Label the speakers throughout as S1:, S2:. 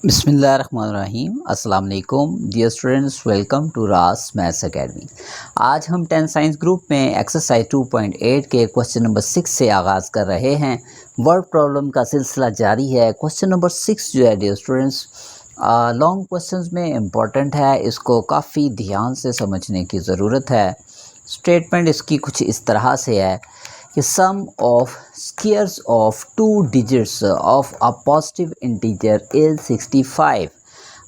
S1: बिस्मिल्लाहिर्रहमानिर्रहीम अस्सलाम वालेकुम डियर स्टूडेंट्स, वेलकम टू रास मैथ्स एकेडमी। आज हम 10th साइंस ग्रुप में एक्सरसाइज 2.8 के क्वेश्चन नंबर 6 से आगाज़ कर रहे हैं। वर्ड प्रॉब्लम का सिलसिला जारी है। क्वेश्चन नंबर 6 जो है डियर स्टूडेंट्स लॉन्ग क्वेश्चंस में इम्पॉर्टेंट है, इसको काफ़ी ध्यान से समझने की ज़रूरत है। स्टेटमेंट इसकी कुछ इस तरह से है कि sum of squares of 2 digits of a positive integer is 65।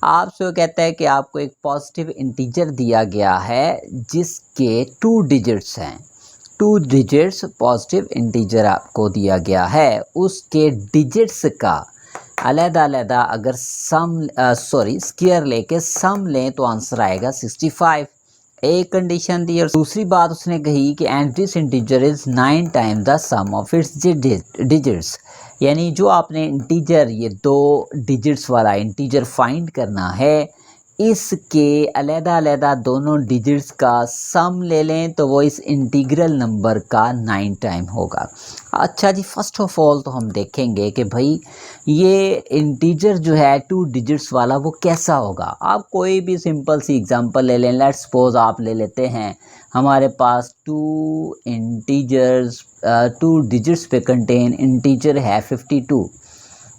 S1: आपसे वो कहता है कि आपको एक पॉजिटिव इंटीजर दिया गया है जिसके 2 डिजिट्स हैं। 2 डिजिट्स पॉजिटिव इंटीजर आपको दिया गया है, उसके डिजिट्स का अलग-अलग अगर स्क्वायर लेके सम लें तो आंसर आएगा 65। एक कंडीशन दी और दूसरी बात उसने कही कि and this integer is 9 time the sum of its digits, यानी जो आपने इंटीजर ये 2 डिजिट्स वाला इंटीजर फाइंड करना है, इसके अलग-अलग दोनों डिजिट्स का सम ले लें तो वो इस इंटीग्रल नंबर का 9 टाइम होगा। अच्छा जी, फर्स्ट ऑफ ऑल तो हम देखेंगे कि भाई ये इंटीजर जो है 2 डिजिट्स वाला वो कैसा होगा। आप कोई भी सिंपल सी एग्जांपल ले लें। लेट्स सपोज आप ले लेते हैं हमारे पास 2 इंटीजर्स 2 डिजिट्स पे कंटेन इंटीजर है 52।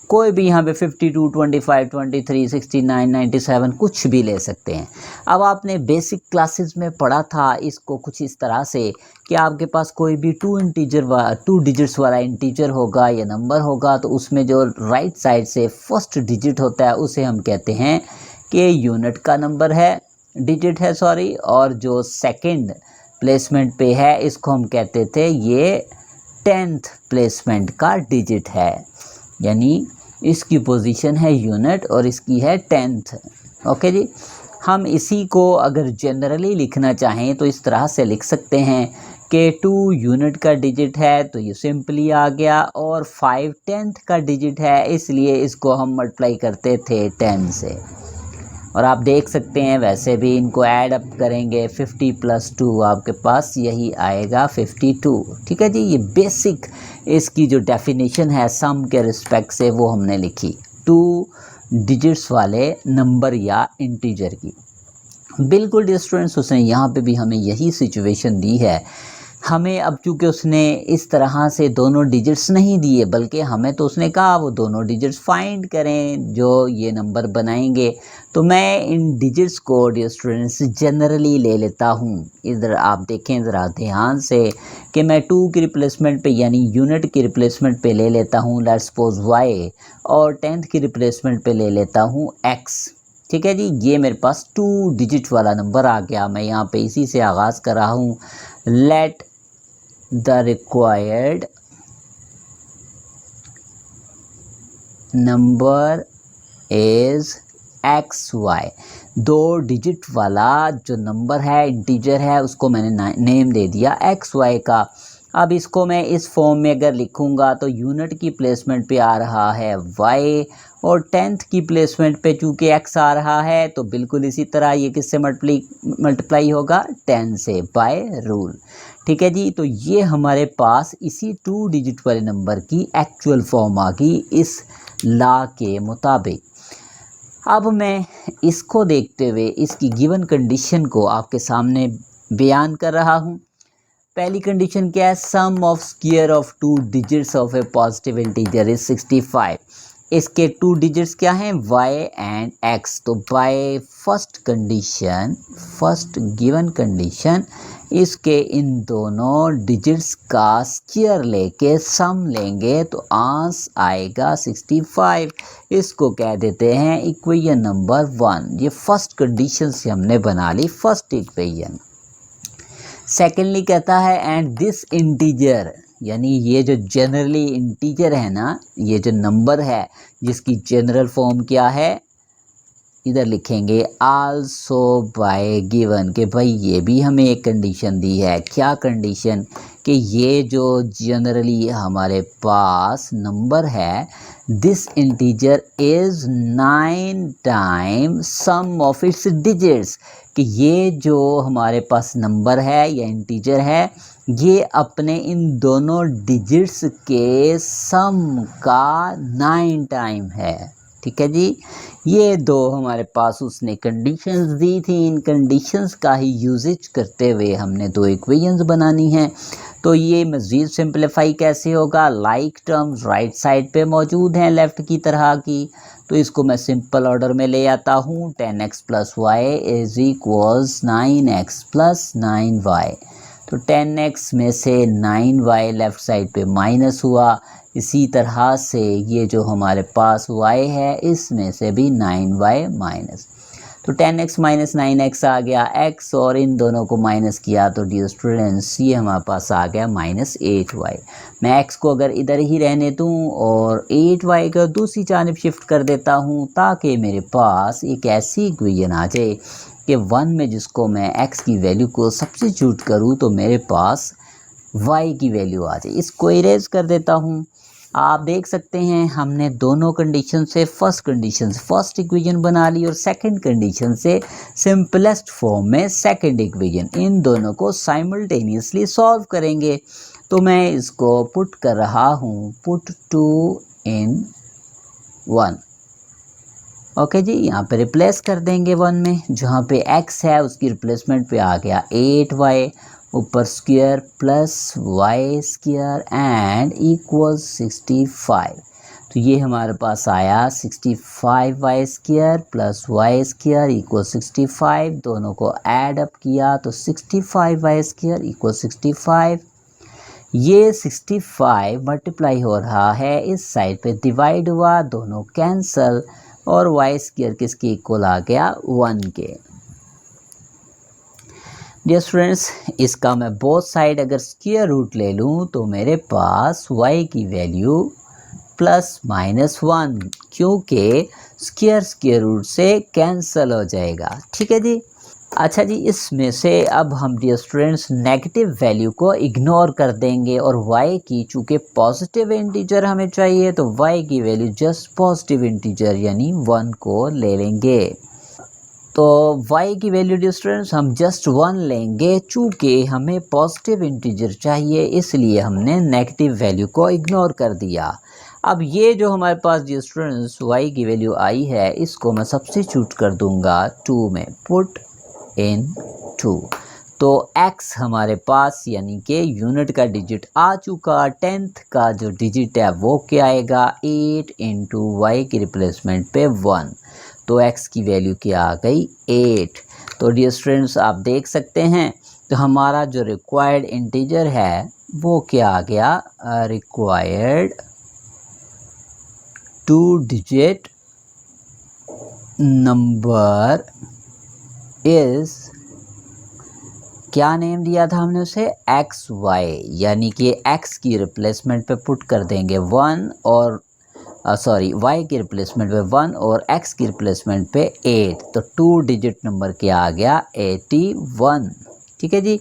S1: कोई भी यहाँ पे 52, 25, 23, 69, 97 कुछ भी ले सकते हैं। अब आपने बेसिक क्लासेस में पढ़ा था इसको कुछ इस तरह से कि आपके पास कोई भी 2 डिजिट्स वाला इंटीजर होगा या नंबर होगा तो उसमें जो राइट साइड से फर्स्ट डिजिट होता है उसे हम कहते हैं कि यूनिट का नंबर है, डिजिट है सॉरी, और जो सेकंड प्लेसमेंट पे है इसको हम कहते थे ये 10th प्लेसमेंट का डिजिट है, यानी इसकी पोजीशन है यूनिट और इसकी है 10th। ओके जी, हम इसी को अगर जनरली लिखना चाहें तो इस तरह से लिख सकते हैं कि 2 यूनिट का डिजिट है तो ये सिंपली आ गया, और 5 10th का डिजिट है इसलिए इसको हम मल्टीप्लाई करते थे 10 से। और आप देख सकते हैं वैसे भी इनको ऐड अप करेंगे 50 + 2 आपके पास यही आएगा 52। ठीक है जी, ये बेसिक इसकी जो डेफिनेशन है सम के रिस्पेक्ट से वो हमने लिखी 2 डिजिट्स वाले नंबर या इंटीजर की। बिल्कुल डियर स्टूडेंट्स, उसने यहाँ पे भी हमें यही सिचुएशन दी है। हमें अब चूँकि उसने इस तरह से दोनों डिजिट्स नहीं दिए बल्कि हमें तो उसने कहा वो दोनों डिजिट्स फाइंड करें जो ये नंबर बनाएंगे, तो मैं इन डिजिट्स को डियर स्टूडेंट्स जनरली ले लेता हूँ। इधर आप देखें ज़रा ध्यान से कि मैं 2 की रिप्लेसमेंट पे यानी यूनिट की रिप्लेसमेंट पे ले लेता हूँ लेट्स सपोज y, और 10th की रिप्लेसमेंट पे ले लेता हूँ x। ठीक है जी, ये मेरे पास 2 डिजिट वाला नंबर आ गया। मैं यहाँ पे इसी से आगाज़ कर रहा हूँ। Let the required number is xy। 2 digit वाला जो नंबर है इंटीजर है उसको मैंने नेम दे दिया xy का। अब इसको मैं इस फॉर्म में अगर लिखूंगा तो यूनिट की प्लेसमेंट पे आ रहा है y, और 10th की प्लेसमेंट पे चूँकि x आ रहा है तो बिल्कुल इसी तरह ये किससे मल्टीप्लाई होगा 10 से बाय रूल। ठीक है जी, तो ये हमारे पास इसी 2 डिजिट वाले नंबर की एक्चुअल फॉर्म आ गई इस लॉ के मुताबिक। अब मैं इसको देखते हुए इसकी गिवन कंडीशन को आपके सामने बयान कर रहा हूँ। पहली कंडीशन क्या है, sum of square of 2 digits of a positive integer is 65। इसके 2 डिजिट्स क्या हैं, y एंड x। तो बाय फर्स्ट गिवन कंडीशन इसके इन दोनों डिजिट्स का स्क्वायर लेके सम लेंगे तो आंसर आएगा 65। इसको कह देते हैं इक्वेशन नंबर 1। ये फर्स्ट कंडीशन से हमने बना ली फर्स्ट इक्वेशन। सेकेंडली कहता है एंड दिस इंटीजर, यानी ये जो जनरली इंटीजर है ना, ये जो नंबर है जिसकी जनरल फॉर्म क्या है, इधर लिखेंगे आल्सो बाय गिवन, कि भाई ये भी हमें एक कंडीशन दी है। क्या कंडीशन, कि ये जो जनरली हमारे पास नंबर है this integer is 9 time sum of its digits, कि ये जो हमारे पास नंबर है या इंटीजर है ये अपने इन दोनों डिजिट्स के सम का 9 टाइम है। ठीक है जी। ये दो हमारे पास उसने कंडीशंस दी थी, इन कंडीशंस का ही यूजेज करते हुए हमने दो इक्वेशंस बनानी है। तो ये मज़ीद सिंपलीफाई कैसे होगा, लाइक टर्म्स राइट साइड पे मौजूद हैं लेफ़्ट की तरह की, तो इसको मैं सिंपल ऑर्डर में ले आता हूँ। 10x plus y is equals 9x plus 9y। तो 10x में से 9y लेफ़्ट साइड पे माइनस हुआ। इसी तरह से ये जो हमारे पास y है इसमें से भी 9y माइनस, तो 10x माइनस 9x आ गया x, और इन दोनों को माइनस किया तो डियर स्टूडेंट्स ये हमारे पास आ गया माइनस 8y। मैं x को अगर इधर ही रहने दूँ और 8y को दूसरी जानब शिफ्ट कर देता हूँ ताकि मेरे पास एक ऐसी इक्वेशन आ जाए कि 1 में जिसको मैं x की वैल्यू को सब्स्टिट्यूट करूँ तो मेरे पास y की वैल्यू आ जाए। इसको इरेज कर देता हूँ। आप देख सकते हैं हमने दोनों कंडीशन से फर्स्ट इक्वेशन बना ली और सेकंड कंडीशन से सिंपलेस्ट फॉर्म में सेकंड इक्वेशन, इन दोनों को साइमल्टेनियसली सॉल्व करेंगे। तो मैं इसको पुट कर रहा हूँ, पुट 2 in 1। ओके जी, यहाँ पे रिप्लेस कर देंगे 1 में, जहाँ पे x है उसकी रिप्लेसमेंट पे आ गया 8y, ऊपर square plus y square and equals 65। तो ये हमारे पास आया 65y square plus y square equal 65। दोनों को ऐड अप किया तो 65y स्क्वायर इक्वल 65। ये 65 मल्टीप्लाई हो रहा है, इस साइड पे डिवाइड हुआ, दोनों कैंसल, और वाई स्क्वायर किसके इक्वल आ गया 1 के। डियर स्टूडेंट्स, इसका मैं बोथ साइड अगर स्क्वायर रूट ले लूँ तो मेरे पास y की वैल्यू प्लस माइनस 1, क्योंकि स्क्वायर रूट से कैंसल हो जाएगा। ठीक है जी। अच्छा जी, इसमें से अब हम डियर स्टूडेंट्स नेगेटिव वैल्यू को इग्नोर कर देंगे और y की, चूँकि पॉजिटिव इंटीजर हमें चाहिए तो y की वैल्यू जस्ट पॉजिटिव इंटीजर यानी 1 को ले लेंगे। तो y की वैल्यू डियर स्टूडेंट्स हम जस्ट 1 लेंगे, चूँकि हमें पॉजिटिव इंटीजर चाहिए इसलिए हमने नेगेटिव वैल्यू को इग्नोर कर दिया। अब ये जो हमारे पास डियर स्टूडेंट्स y की वैल्यू आई है इसको मैं सब्स्टिट्यूट कर दूंगा 2 में, पुट इन 2। तो x हमारे पास यानी कि यूनिट का डिजिट आ चुका, 10th का जो डिजिट है वो क्या आएगा 8 इंटू वाई की रिप्लेसमेंट पे 1, तो x की वैल्यू क्या आ गई 8। तो डियर स्टूडेंट्स आप देख सकते हैं तो हमारा जो रिक्वायर्ड इंटीजर है वो क्या आ गया, रिक्वायर्ड 2 डिजिट नंबर इज, क्या नेम दिया था हमने उसे, एक्स वाई, यानी कि x की रिप्लेसमेंट पे पुट कर देंगे 1 और y की रिप्लेसमेंट पे 1 और x की रिप्लेसमेंट पे 8, तो 2 डिजिट नंबर क्या आ गया 81। ठीक है जी।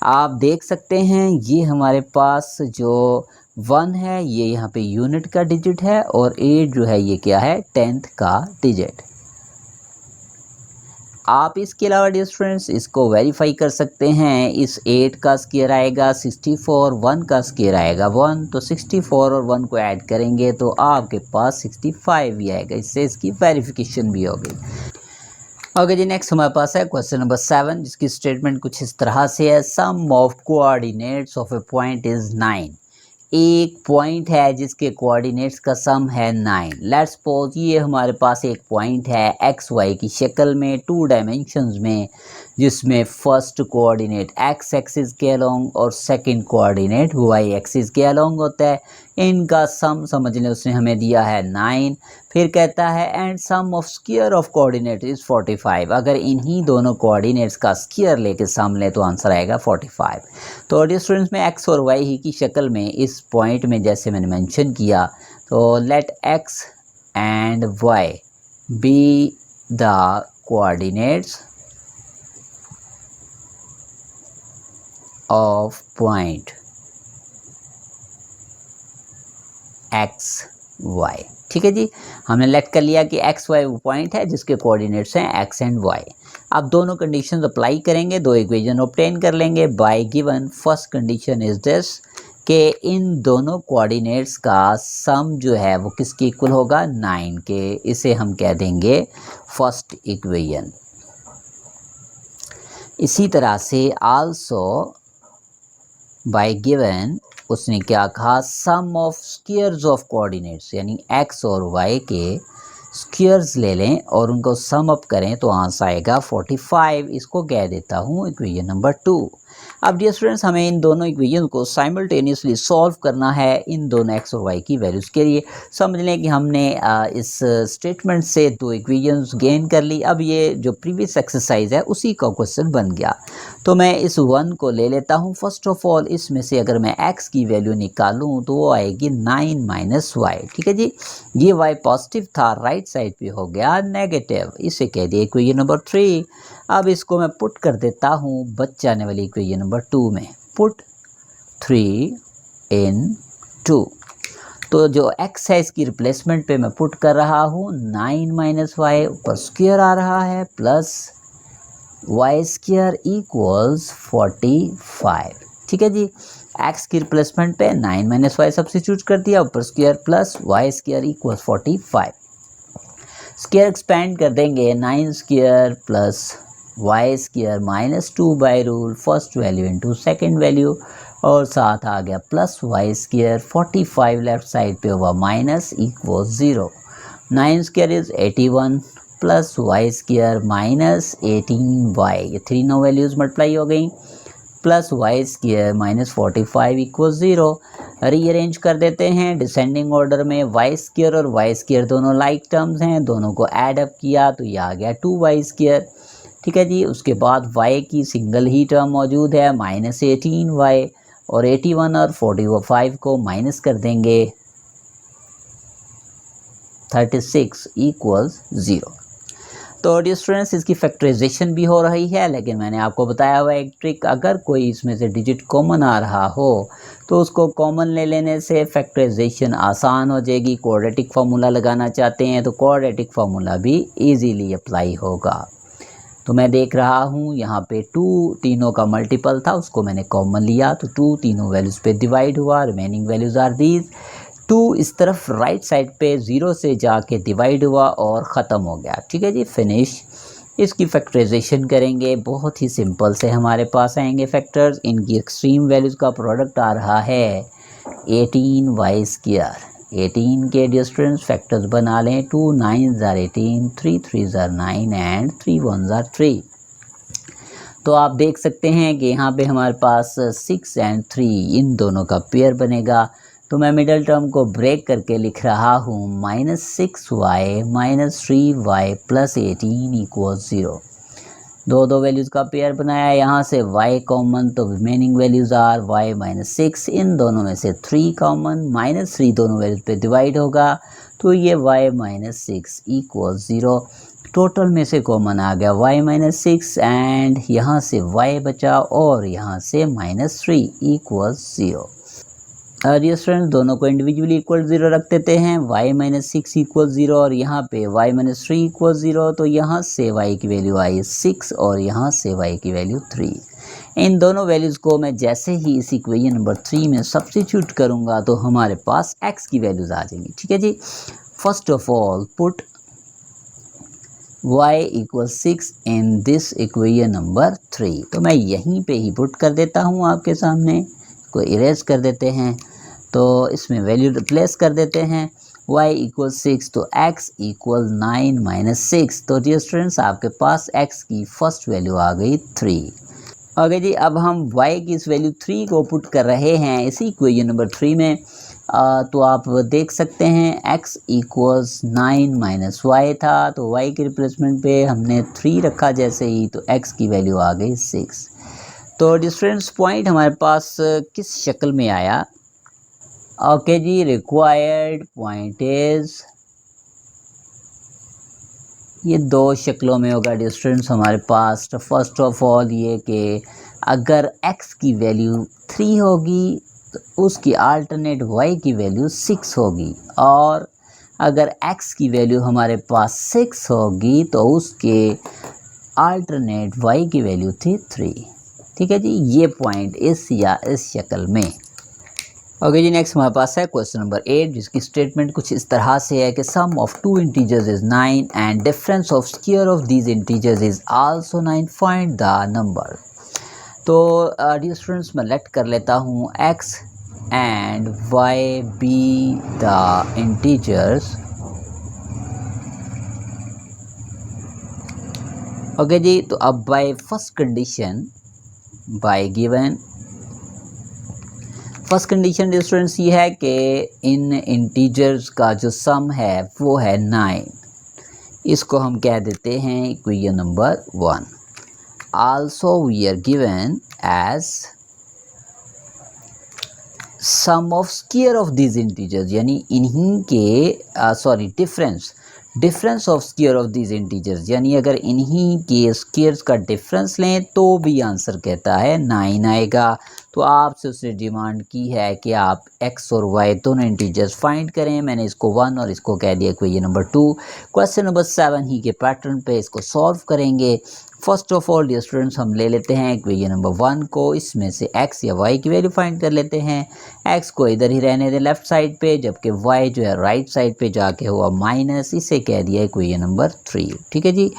S1: आप देख सकते हैं ये हमारे पास जो 1 है ये यहाँ पे यूनिट का डिजिट है और 8 जो है ये क्या है 10th का डिजिट। आप इसके अलावा डियर स्टूडेंट्स इसको वेरीफाई कर सकते हैं। इस 8 का स्क्वायर आएगा 64, 1 का स्क्वायर आएगा 1, तो 64 और 1 को ऐड करेंगे तो आपके पास 65 ही आएगा। इससे इसकी वेरिफिकेशन भी हो गई। ओके जी, नेक्स्ट हमारे पास है क्वेश्चन नंबर 7, जिसकी स्टेटमेंट कुछ इस तरह से है, sum of coordinates of a point is 9। एक पॉइंट है जिसके कोऑर्डिनेट्स का सम है 9। लेट्स सपोज ये हमारे पास एक पॉइंट है एक्स वाई की शक्ल में 2 डायमेंशंस में, जिसमें फर्स्ट कोऑर्डिनेट एक्स एक्सिस के अलोंग और सेकंड कोऑर्डिनेट वाई एक्सिस के अलोंग होता है। इनका सम समझ लें उसने हमें दिया है 9। फिर कहता है and sum of square of coordinate is 45। अगर इन्हीं दोनों कोऑर्डिनेट्स का स्क्वायर लेके सम ले तो आंसर आएगा 45। तो डियर स्टूडेंट्स में एक्स और वाई ही की शक्ल में इस पॉइंट में जैसे मैंने मेंशन किया, तो let x and y be the coordinates of point x y. ठीक है जी, हमने लेट कर लिया कि एक्स वाई वो पॉइंट है जिसके कोऑर्डिनेट्स हैं एक्स एंड वाई। अब दोनों कंडीशंस अप्लाई करेंगे, दो इक्वेशन ऑब्टेन कर लेंगे bye given. First condition is this कि इन दोनों कोऑर्डिनेट्स का सम जो है वो किसके इक्वल होगा 9 के। इसे हम कह देंगे फर्स्ट इक्वेशन। इसी तरह से आल्सो बाय गिवन उसने क्या कहा, सम ऑफ स्क्वायर्स ऑफ कोऑर्डिनेट्स, यानी x और y के स्क्वायर्स ले लें और उनको सम अप करें तो आंसर आएगा 45। इसको कह देता हूँ इक्वेशन नंबर 2। अब डियर स्टूडेंट्स, हमें इन दोनों इक्वेशन को साइमल्टेनियसली सॉल्व करना है इन दोनों x और y की वैल्यूज़ के लिए। समझ लें कि हमने इस स्टेटमेंट से दो इक्वेशंस गेन कर ली। अब ये जो प्रीवियस एक्सरसाइज है उसी का क्वेश्चन बन गया। तो मैं इस 1 को ले लेता हूँ। फर्स्ट ऑफ ऑल इसमें से अगर मैं x की वैल्यू निकालूँ तो वो आएगी 9 माइनस वाई। ठीक है जी, ये y पॉजिटिव था, राइट साइड पे हो गया नेगेटिव। इसे कह दिए इक्वेशन नंबर 3। अब इसको मैं पुट कर देता हूँ बच जाने वाली इक्वेशन नंबर 2 में। पुट 3 इन 2। तो जो x है इसकी रिप्लेसमेंट पे मैं पुट कर रहा हूँ 9 माइनस वाई, ऊपर स्क्वायर आ रहा है, प्लस वाई स्क्वायर इक्वल्स 45। ठीक है जी, x की रिप्लेसमेंट पे 9 माइनस वाई सब्स्टिट्यूट कर दिया, ऊपर square plus y square equals 45। Square expand कर देंगे, 9 square plus y square minus 2 by rule first value into second value, और साथ आ गया plus y square. 45 left side पे हुआ minus equals 0। 9 square is 81 plus y square minus 18y, ये 3 no values multiply हो गई, plus y square minus 45 equal 0। Rearrange कर देते हैं डिसेंडिंग ऑर्डर में। वाई स्क्वायर और वाई स्क्वायर दोनों लाइक टर्म्स हैं, दोनों को ऐड अप किया तो ये आ गया 2y स्क्वायर। ठीक है जी, उसके बाद y की सिंगल ही टर्म मौजूद है माइनस 18y, और 81 और 45 को माइनस कर देंगे 36 इक्वल्स 0। तो डियर स्टूडेंट्स, इसकी फैक्टराइजेशन भी हो रही है, लेकिन मैंने आपको बताया हुआ एक ट्रिक, अगर कोई इसमें से डिजिट कॉमन आ रहा हो तो उसको कॉमन ले लेने से फैक्टराइजेशन आसान हो जाएगी। क्वाड्रेटिक फार्मूला लगाना चाहते हैं तो क्वाड्रेटिक फार्मूला भी इजीली अप्लाई होगा। तो मैं देख रहा हूँ यहाँ पे 2 तीनों का मल्टीपल था, उसको मैंने कॉमन लिया तो 2 तीनों वैल्यूज़ पे डिवाइड हुआ, रिमेनिंग वैल्यूज़ आर दीज। 2 इस तरफ राइट साइड पे 0 से जाके डिवाइड हुआ और ख़त्म हो गया। ठीक है जी, फिनिश। इसकी फैक्टराइजेशन करेंगे, बहुत ही सिंपल से हमारे पास आएंगे फैक्टर्स। इनकी एक्सट्रीम वैल्यूज़ का प्रोडक्ट आ रहा है 18y स्क्वायर। 18 के डियर स्टूडेंट्स फैक्टर्स बना लें, 2 9s are 18, 3 3s are 9 and 3 1s are 3। तो आप देख सकते हैं कि यहाँ पे हमारे पास 6 एंड 3 इन दोनों का पेयर बनेगा। तो मैं मिडल टर्म को ब्रेक करके लिख रहा हूँ -6y minus 3y plus 18 equal 0। दो वैल्यूज़ का पेयर बनाया, यहाँ से y कॉमन तो remaining values are y minus 6, इन दोनों में से 3 कॉमन, -3 दोनों वैल्यूज़ पे डिवाइड होगा तो ये y माइनस 6 इक्वल 0। टोटल में से कॉमन आ गया y माइनस 6 एंड यहाँ से y बचा और यहाँ से -3 इक्वल 0। डियर स्टूडेंट्स, दोनों को इंडिविजुअली इक्वल 0 रख देते हैं। y माइनस 6 इक्वल 0 और यहाँ पे y माइनस 3 इक्वल 0, तो यहाँ से y की वैल्यू आई 6 और यहाँ से y की वैल्यू 3। इन दोनों वैल्यूज़ को मैं जैसे ही इस इक्वेशन नंबर 3 में सब्स्टिट्यूट करूँगा तो हमारे पास x की वैल्यूज़ आ जाएंगी। ठीक है जी, first of all put y equal 6 in this equation number 3। तो मैं यहीं पे ही पुट कर देता हूँ आपके सामने, को इरेज कर देते हैं तो इसमें वैल्यू रिप्लेस कर देते हैं। y इक्वल 6 तो x इक्वल 9 माइनस 6। तो डियर स्टूडेंट्स, आपके पास x की फर्स्ट वैल्यू आ गई 3। ओके जी, अब हम y की इस वैल्यू 3 को पुट कर रहे हैं इसी इक्वेशन नंबर 3 में। तो आप देख सकते हैं x इक्वल्स 9 माइनस वाई था, तो y के रिप्लेसमेंट पे हमने 3 रखा जैसे ही, तो x की वैल्यू आ गई 6। तो डिफरेंस पॉइंट हमारे पास किस शक्ल में आया? ओके जी, रिक्वायर्ड पॉइंट इज, ये 2 शक्लों में होगा डिस्टेंस हमारे पास। तो फर्स्ट ऑफ ऑल ये कि अगर x की वैल्यू 3 होगी तो उसकी अल्टरनेट y की वैल्यू 6 होगी, और अगर x की वैल्यू हमारे पास 6 होगी तो उसके अल्टरनेट y की वैल्यू थी 3। ठीक है जी, ये पॉइंट इस या इस शक्ल में। ओके जी, नेक्स्ट हमारे पास है क्वेश्चन नंबर 8, जिसकी स्टेटमेंट कुछ इस तरह से है कि sum of two integers is 9 and difference of square of these integers is also 9, find the number. तो डियर स्टूडेंट्स, मैं लेट कर लेता हूँ x and y be the integers. Okay जी, तो अब by first condition, by given first condition dear students ये है कि इन इंटीजर्स का जो सम है वो है 9। इसको हम कह देते हैं equation number 1। Also we are given as sum of square of these integers, यानी इन्हीं के difference of square of these integers, यानी अगर इन्हीं के स्क्वायर्स का डिफरेंस लें तो भी आंसर कहता है 9 आएगा। तो आपसे उसने डिमांड की है कि आप x और y दोनों इंटीजर्स फाइंड करें। मैंने इसको 1 और इसको कह दिया क्वेश्चन नंबर 2। क्वेश्चन नंबर 7 ही के पैटर्न पे इसको सॉल्व करेंगे। First of all dear students, हम ले लेते हैं इक्वेशन नंबर 1 को, इसमें से x या y की वैल्यू फाइंड कर लेते हैं। x को इधर ही रहने दें लेफ्ट साइड पे, जबकि y जो है राइट साइड पे जाके हुआ माइनस, इसे कह दिया इक्वेशन नंबर 3। ठीक है जी,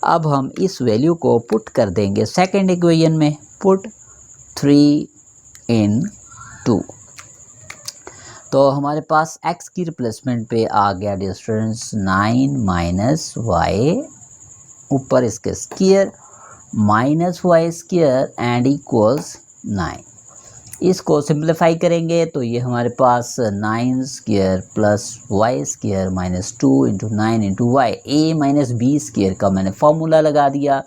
S1: अब हम इस वैल्यू को पुट कर देंगे सेकंड इक्वेशन में। पुट 3 इन 2, तो हमारे पास x की रिप्लेसमेंट पे आ गया डियर स्टूडेंट्स 9 माइनस वाई, ऊपर इसके square minus y square and equals 9। इसको सिंप्लीफाई करेंगे तो ये हमारे पास 9 square plus y square minus 2 into 9 into y, a minus b square का मैंने फॉर्मूला लगा दिया।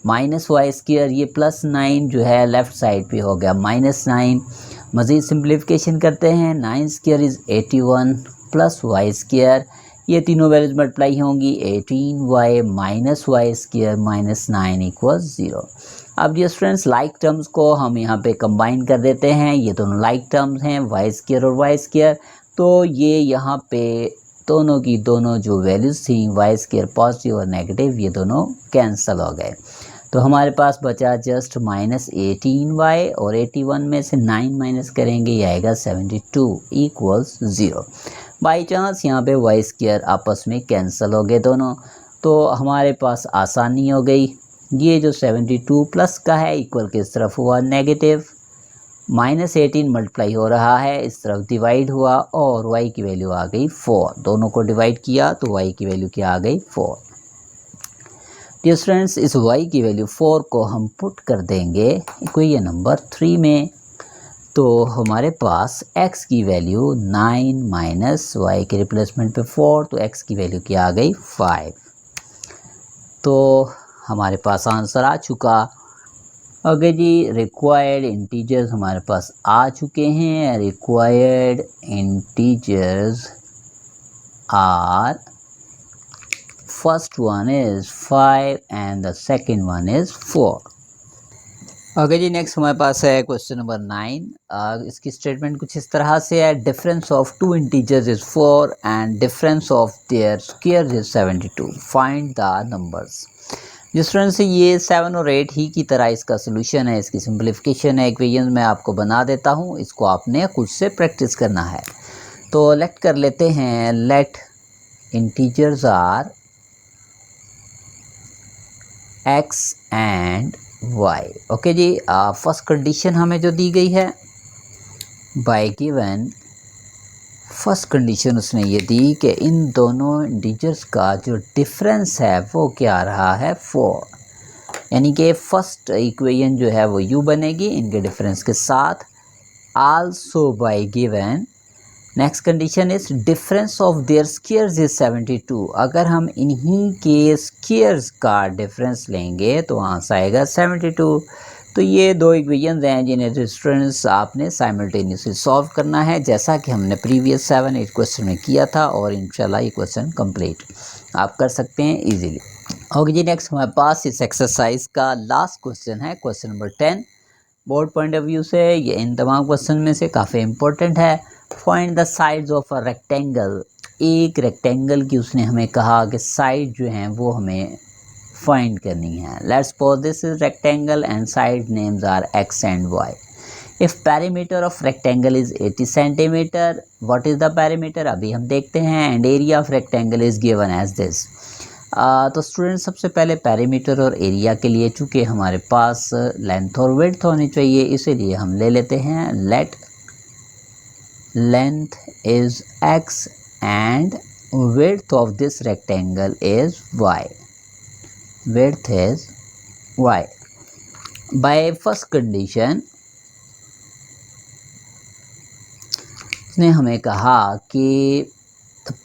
S1: माइनस वाई स्क्वायर, ये प्लस 9 जो है लेफ़्ट साइड पे हो गया माइनस 9। मज़ीद सिंप्लीफिकेशन करते हैं, 9 square is 81 plus y square, ये तीनों वैल्यूज मल्टीप्लाई होंगी, 18y minus y square minus 9 equals 0। अब डियर स्टूडेंट्स, लाइक टर्म्स को हम यहाँ पे कंबाइन कर देते हैं। ये दोनों लाइक टर्म्स हैं, वाई स्क्वायर और वाई स्क्वायर, तो ये यहाँ पे दोनों की दोनों जो वैल्यूज़ थी वाई स्क्वायर पॉजिटिव और नेगेटिव, ये दोनों कैंसिल हो गए। तो हमारे पास बचा जस्ट माइनस 18y, और 81 में से 9 माइनस करेंगे, ये आएगा 72 इक्वल्स 0। बाई चांस यहाँ पे वाई स्क्वायर आपस में कैंसिल हो गए दोनों, तो हमारे पास आसानी हो गई। ये जो 72 प्लस का है इक्वल किस तरफ हुआ, नेगेटिव, माइनस 18 मल्टीप्लाई हो रहा है, इस तरफ डिवाइड हुआ और y की वैल्यू आ गई 4। दोनों को डिवाइड किया तो y की वैल्यू क्या आ गई, 4। डियर स्टूडेंट्स, इस y की वैल्यू 4 को हम पुट कर देंगे इक्वेशन नंबर 3 में, तो हमारे पास x की वैल्यू 9 माइनस वाई के रिप्लेसमेंट पे 4, तो x की वैल्यू क्या आ गई, 5। तो हमारे पास आंसर आ चुका। ओके जी, रिक्वायर्ड इंटीजर्स हमारे पास आ चुके हैं। Required integers are, first one is 5 and the second one is 4। Okay जी, नेक्स्ट हमारे पास है क्वेश्चन नंबर 9। इसकी स्टेटमेंट कुछ इस तरह से है, difference of two integers is 4 and difference of their squares is 72, find the numbers. जिस तरह से ये 7 और 8 ही की तरह इसका सोल्यूशन है, इसकी सिंप्लीफिकेशन है। इक्वेशन मैं आपको बना देता हूँ, इसको आपने खुद से प्रैक्टिस करना है। तो लेट कर लेते हैं, let integers are x and y। Okay जी, फर्स्ट कंडीशन हमें जो दी गई है बाय गिवन, फर्स्ट कंडीशन उसने ये दी कि इन दोनों इंटीजर्स का जो डिफरेंस है वो क्या रहा है, 4, यानी कि फर्स्ट इक्वेशन जो है वो u बनेगी इनके डिफरेंस के साथ। Also by given, next condition is difference of their squares is 72। अगर हम इन्हीं के स्क्वायर्स का डिफरेंस लेंगे तो आंसर आएगा 72। तो ये दो इक्वेशंस हैं जिन्हें स्टूडेंट्स आपने साइमल्टेनियसली सॉल्व करना है, जैसा कि हमने प्रीवियस 7-8 क्वेश्चन में किया था, और इंशाल्लाह ये क्वेश्चन कंप्लीट आप कर सकते हैं इजीली। ओके जी, नेक्स्ट हमारे पास इस एक्सरसाइज का लास्ट क्वेश्चन है, question number 10। Board point of view से ये इन तमाम क्वेश्चन में से काफ़ी इंपॉर्टेंट है। Find the sides of a rectangle. एक रेक्टेंगल की उसने हमें कहा कि साइड जो हैं वो हमें फाइंड करनी है। Let's suppose this is rectangle and side names are x and y। If perimeter of rectangle is 80 centimetre, what is the perimeter अभी हम देखते हैं, and area of rectangle is given as this. तो student सबसे पहले perimeter और area के लिए चूँकि हमारे पास लेंथ और विड्थ होनी चाहिए, इसीलिए हम ले लेते हैं late length is x and width of this rectangle is y. Width is y. By first condition इसने हमें कहा कि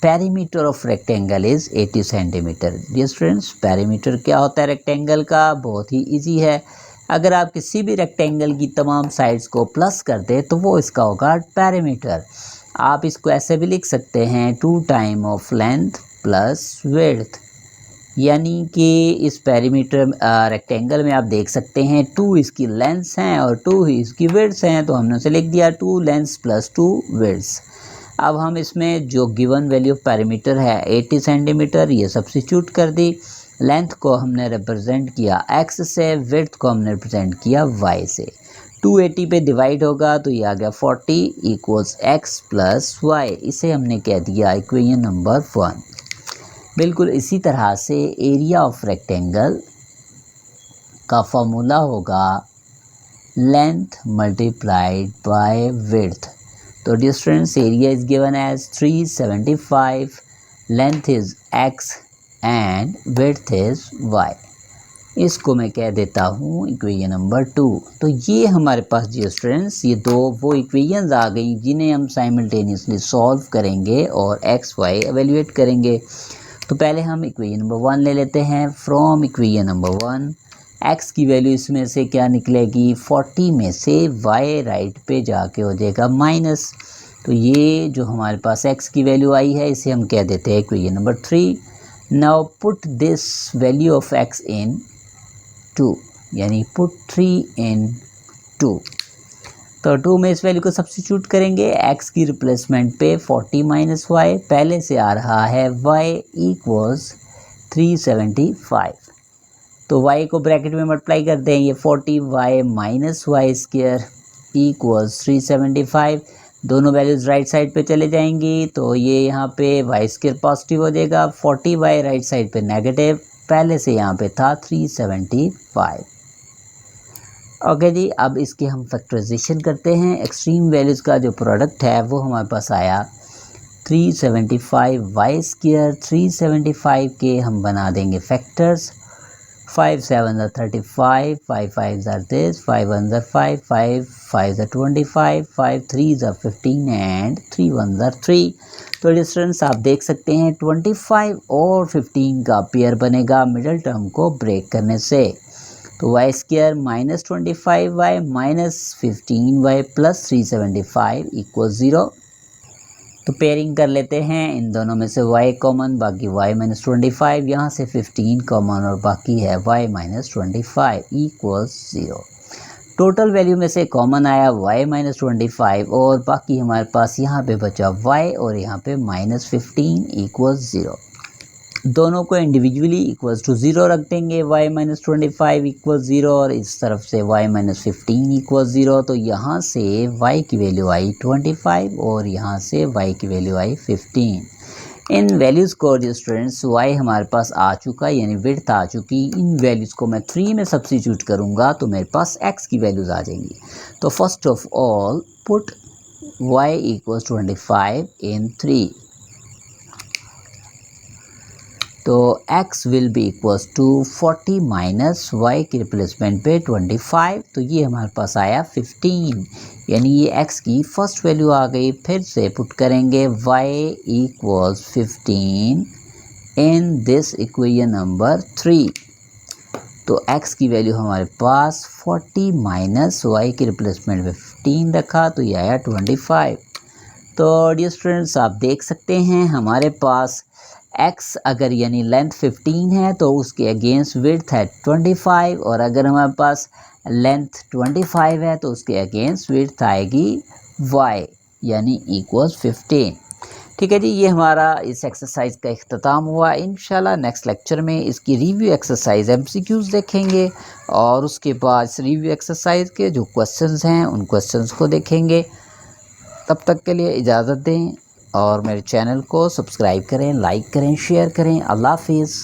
S1: perimeter of rectangle is 80 centimetre. Dear students, perimeter क्या होता है रेक्टेंगल का? बहुत ही इजी है। अगर आप किसी भी रेक्टेंगल की तमाम साइड्स को प्लस कर दें तो वो इसका होगा पेरीमीटर। आप इसको ऐसे भी लिख सकते हैं 2 time of length plus width, यानी कि इस पेरीमीटर रेक्टेंगल में आप देख सकते हैं 2 इसकी लेंथ्स हैं और 2 ही इसकी विड्थ्स हैं, तो हमने उसे लिख दिया 2 लेंथ्स प्लस 2 विड्थ्स। अब हम इसमें जो गिवन वैल्यू ऑफ पेरीमीटर है 80 सेंटीमीटर, ये सब्स्टिट्यूट कर दी। लेंथ को हमने रिप्रेजेंट किया x से, विड्थ को हमने रिप्रेजेंट किया y से। 280 पे डिवाइड होगा तो ये आ गया 40 इक्वल्स x प्लस वाई। इसे हमने कह दिया इक्वेशन नंबर 1। बिल्कुल इसी तरह से एरिया ऑफ रेक्टेंगल का फॉर्मूला होगा लेंथ मल्टीप्लाइड बाय विड्थ। तो dear students, area is given as 375, length is x and width is y। इसको मैं कह देता हूँ इक्वेशन नंबर 2। तो ये हमारे पास डियर स्टूडेंट्स ये दो वो इक्वेशंस आ गई जिन्हें हम साइमल्टेनियसली सॉल्व करेंगे और x y एवेल्यूएट करेंगे। तो पहले हम इक्वेशन नंबर 1 ले लेते हैं। फ्रॉम इक्वेशन नंबर 1 x की वैल्यू इसमें से क्या निकलेगी, 40 में से y राइट पे जाके हो जाएगा माइनस। तो ये जो हमारे पास x की वैल्यू आई है इसे हम कह देते हैं equation number 3। Now put this value of x इन 2, यानी पुट 3 इन 2। तो 2 में इस वैल्यू को सब्स्टिट्यूट करेंगे, x की रिप्लेसमेंट पे 40 माइनस वाई, पहले से आ रहा है y इक्वल्स 375। तो y को ब्रैकेट में मल्टीप्लाई कर दें, ये 40y minus y square equals 375। दोनों वैल्यूज़ राइट साइड पे चले जाएंगी तो ये यहाँ पे y स्क्वायर पॉजिटिव हो जाएगा, 40y राइट साइड पे नेगेटिव, पहले से यहाँ पे था 375। ओके जी, अब इसके हम फैक्टराइजेशन करते हैं। एक्सट्रीम वैल्यूज़ का जो प्रोडक्ट है वो हमारे पास आया 375y स्क्वायर। 375 के हम बना देंगे फैक्टर्स, 5 7 35, 5 5 this, 5 1 5, 5 5 25, 5 3 15 एंड 3 1 3। तो डिस्टेंस आप देख सकते हैं 25 और 15 का पेयर बनेगा मिडिल टर्म को ब्रेक करने से। तो y square minus 25y minus 15y plus 375 equal 0। तो पेयरिंग कर लेते हैं, इन दोनों में से y कॉमन, बाकी y माइनस 25, यहाँ से 15 कॉमन और बाकी है y minus 25 equals 0। Total value में से कॉमन आया y माइनस 25 और बाकी हमारे पास यहाँ पे बचा y और यहाँ पे माइनस 15 इक्वल्स 0। दोनों को इंडिविजुअली इक्वल्स टू 0 रख देंगे, y माइनस 25 इक्वल 0 और इस तरफ से y माइनस 15 इक्वल 0। तो यहाँ से y की वैल्यू आई 25 और यहाँ से y की वैल्यू आई 15। इन वैल्यूज़ को स्टूडेंट्स y हमारे पास आ चुका, यानी विड्थ आ चुकी। इन वैल्यूज़ को मैं 3 में सब्स्टिट्यूट करूँगा तो मेरे पास x की वैल्यूज़ आ जाएंगी। तो first of all put y equals 25 in 3। तो x will be equals to 40 minus y की रिप्लेसमेंट पे 25, तो ये हमारे पास आया 15, यानी ये x की फर्स्ट वैल्यू आ गई। फिर से पुट करेंगे y equals 15 in this equation number 3। तो x की वैल्यू हमारे पास 40 माइनस y की रिप्लेसमेंट में 15 रखा तो ये आया 25। तो डियर स्टूडेंट्स आप देख सकते हैं हमारे पास x अगर यानी लेंथ 15 है तो उसके अगेंस्ट विड्थ है 25, और अगर हमारे पास लेंथ 25 है तो उसके अगेंस्ट विड्थ आएगी y यानी इक्वल्स 15। ठीक है जी, ये हमारा इस एक्सरसाइज का इख्तिताम हुआ। इंशाल्लाह नेक्स्ट लेक्चर में इसकी रिव्यू एक्सरसाइज एमसीक्यूज़ देखेंगे और उसके बाद इस रिव्यू एक्सरसाइज के जो क्वेश्चंस हैं उन क्वेश्चंस को देखेंगे। तब तक के लिए इजाज़त दें और मेरे चैनल को सब्सक्राइब करें, लाइक करें, शेयर करें। अल्लाह हाफिज़।